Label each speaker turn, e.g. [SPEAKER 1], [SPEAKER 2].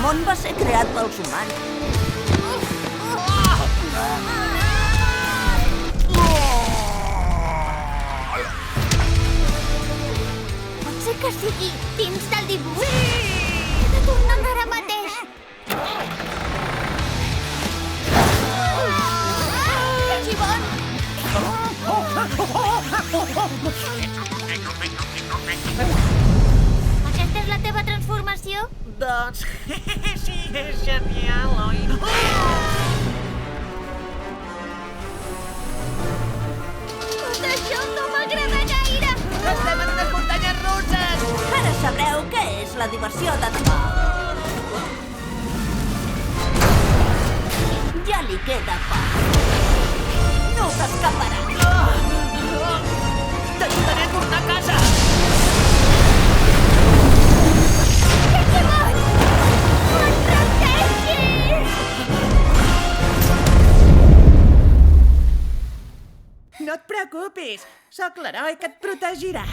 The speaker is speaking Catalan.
[SPEAKER 1] món va ser creat pels humans.
[SPEAKER 2] Pot ser que sigui dins del dibuix? Sí! He de tornar ara mateix. Xibon! Aquesta és la teva transformació?
[SPEAKER 3] Doncs sí, és genial, oi?
[SPEAKER 2] Tot això no m'agrada gaire!
[SPEAKER 3] Estem en unes muntanyes russes!
[SPEAKER 1] Ara sabreu què és la diversió de demà. Ja li queda poc. No t'escaparà.
[SPEAKER 3] T'ajudaré a tornar a casa!
[SPEAKER 2] Xibon! No et rendeixis!
[SPEAKER 3] No et preocupis, sóc l'heroi que et protegirà.